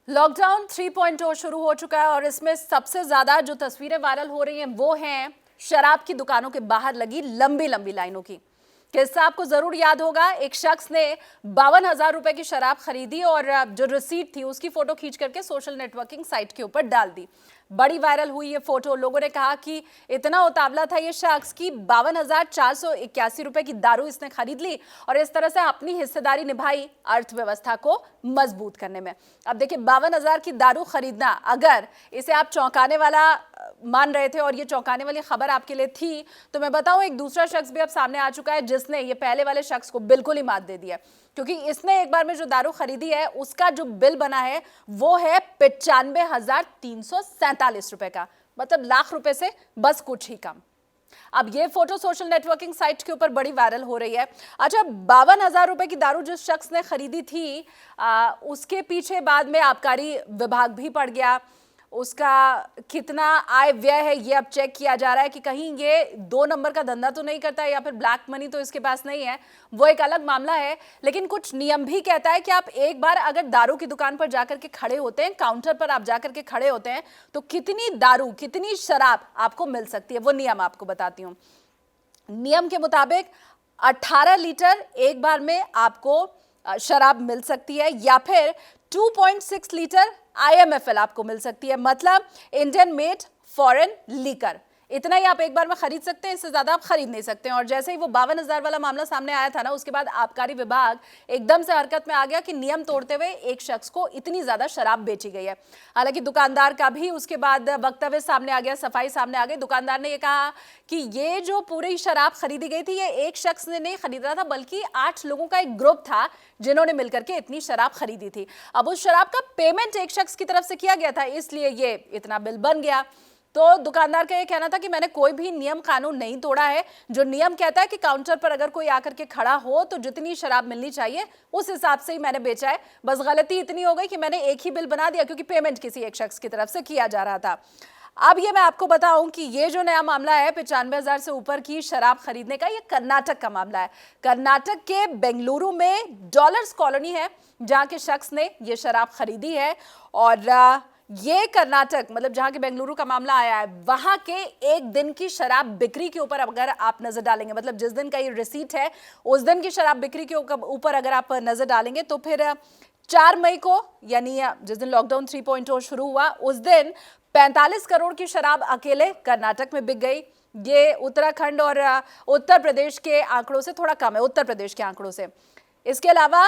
Lockdown 3.0 शुरू हो चुका है और इसमें सबसे ज्यादा जो तस्वीरें वायरल हो रही हैं वो हैं शराब की दुकानों के बाहर लगी लंबी लंबी लाइनों की। किस्सा आपको जरूर याद होगा, एक शख्स ने 52,000 रुपए की शराब खरीदी और जो रिसीट थी उसकी फोटो खींच करके सोशल नेटवर्किंग साइट के ऊपर डाल दी। बड़ी वायरल हुई ये फोटो। लोगों ने कहा कि इतना उतावला था ये शख्स की 52,481 रुपए की दारू इसने खरीद ली और इस तरह से अपनी हिस्सेदारी निभाई अर्थव्यवस्था को मजबूत करने में। अब देखिए, 52,000 की दारू खरीदना, अगर इसे आप चौंकाने वाला मान रहे थे और ये चौंकाने वाली खबर आपके लिए थी, तो मैं बताऊं एक दूसरा शख्स भी अब सामने आ चुका है जिसने ये पहले वाले शख्स को बिल्कुल ही मात दे दिया, क्योंकि इसने एक बार में जो दारू खरीदी है उसका जो बिल बना है वो है 95,347 रुपए का, मतलब लाख रुपए से बस कुछ ही कम। अब ये फोटो सोशल नेटवर्किंग साइट के ऊपर बड़ी वायरल हो रही है। अच्छा, 52,000 रुपए की दारू जिस शख्स ने खरीदी थी, उसके पीछे बाद में आबकारी विभाग भी पड़ गया। उसका कितना आय व्यय है ये अब चेक किया जा रहा है कि कहीं ये 2 नंबर का धंधा तो नहीं करता है या फिर ब्लैक मनी तो इसके पास नहीं है, वो एक अलग मामला है। लेकिन कुछ नियम भी कहता है कि आप एक बार अगर दारू की दुकान पर जाकर के खड़े होते हैं, काउंटर पर आप जाकर के खड़े होते हैं, तो कितनी दारू, कितनी शराब आपको मिल सकती है, वो नियम आपको बताती हूँ। नियम के मुताबिक 18 लीटर एक बार में आपको शराब मिल सकती है, या फिर 2.6 लीटर IMFL आपको मिल सकती है, मतलब इंडियन मेड फॉरेन लीकर। इतना ही आप एक बार में खरीद सकते हैं, इससे ज्यादा आप खरीद नहीं सकते हैं। और जैसे ही वो 52,000 वाला मामला सामने आया था ना, उसके बाद आबकारी विभाग एकदम से हरकत में आ गया कि नियम तोड़ते हुए एक शख्स को इतनी ज्यादा शराब बेची गई है। हालांकि दुकानदार का भी उसके बाद वक्तव्य सामने आ गया, सफाई सामने आ गई। दुकानदार ने यह कहा कि ये जो पूरी शराब खरीदी गई थी, ये एक शख्स ने नहीं खरीदा था, बल्कि 8 लोगों का एक ग्रुप था जिन्होंने मिलकर के इतनी शराब खरीदी थी। अब उस शराब का पेमेंट एक शख्स की तरफ से किया गया था, इसलिए ये इतना बिल बन गया। तो दुकानदार का ये कहना था कि मैंने कोई भी नियम कानून नहीं तोड़ा है। जो नियम कहता है कि काउंटर पर अगर कोई आकर के खड़ा हो तो जितनी शराब मिलनी चाहिए उस हिसाब से ही मैंने बेचा है। बस गलती इतनी हो गई कि मैंने एक ही बिल बना दिया, क्योंकि पेमेंट किसी एक शख्स की तरफ से किया जा रहा था। अब ये मैं आपको बताऊं कि ये जो नया मामला है 95,000 से ऊपर की शराब खरीदने का, ये कर्नाटक का मामला है। कर्नाटक के बेंगलुरु में डॉलर्स कॉलोनी है जहां के शख्स ने ये शराब खरीदी है। और ये कर्नाटक, मतलब जहां के बेंगलुरु का मामला आया है, वहां के एक दिन की शराब बिक्री के ऊपर अगर आप नजर डालेंगे, मतलब जिस दिन का ये रिसीट है उस दिन की शराब बिक्री के ऊपर अगर आप नजर डालेंगे, तो फिर 4 मई को, यानी जिस दिन लॉकडाउन 3.0 शुरू हुआ, उस दिन 45 करोड़ की शराब अकेले कर्नाटक में बिक गई। ये उत्तराखंड और उत्तर प्रदेश के आंकड़ों से थोड़ा कम है, उत्तर प्रदेश के आंकड़ों से। इसके अलावा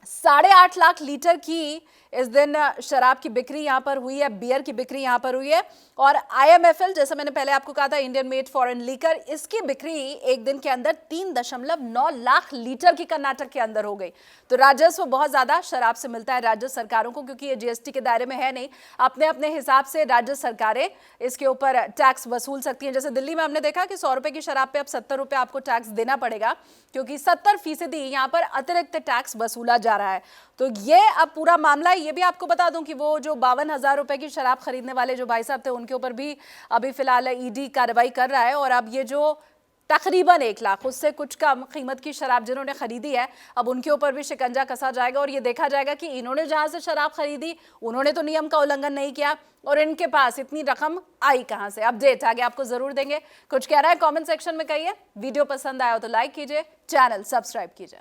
8.5 लाख लीटर की इस दिन शराब की बिक्री यहां पर हुई है, बियर की बिक्री यहां पर हुई है। और IMFL, जैसे मैंने पहले आपको कहा था, इंडियन मेड फॉरेन लीकर, इसकी बिक्री एक दिन के अंदर 3.9 लाख लीटर की कर्नाटक के अंदर हो गई। तो राजस्व बहुत ज्यादा शराब से मिलता है राज्य सरकारों को, क्योंकि ये GST के दायरे में है नहीं। अपने अपने हिसाब से राज्य सरकारें इसके ऊपर टैक्स वसूल सकती हैं। जैसे दिल्ली में हमने देखा कि 100 रुपए की शराब पे अब 70 रुपए आपको टैक्स देना पड़ेगा, क्योंकि 70% यहाँ पर अतिरिक्त टैक्स वसूला जा रहा है। तो ये अब पूरा मामला है। ये भी आपको बता दूं कि वो जो 52,000 रुपए की शराब खरीदने वाले जो भाई साहब थे, उनके ऊपर भी अभी फिलहाल ED कार्रवाई कर रहा है। और अब ये जो तकरीबन 1 लाख, उससे कुछ कम कीमत की शराब जिन्होंने खरीदी है, अब उनके ऊपर भी शिकंजा कसा जाएगा और ये देखा जाएगा कि इन्होंने जहां से शराब खरीदी उन्होंने तो नियम का उल्लंघन नहीं किया, और इनके पास इतनी रकम आई कहां से। अपडेट आगे आपको जरूर देंगे। कुछ कह रहा है कमेंट सेक्शन में कहिए। वीडियो पसंद आया हो तो लाइक कीजिए, चैनल सब्सक्राइब कीजिए।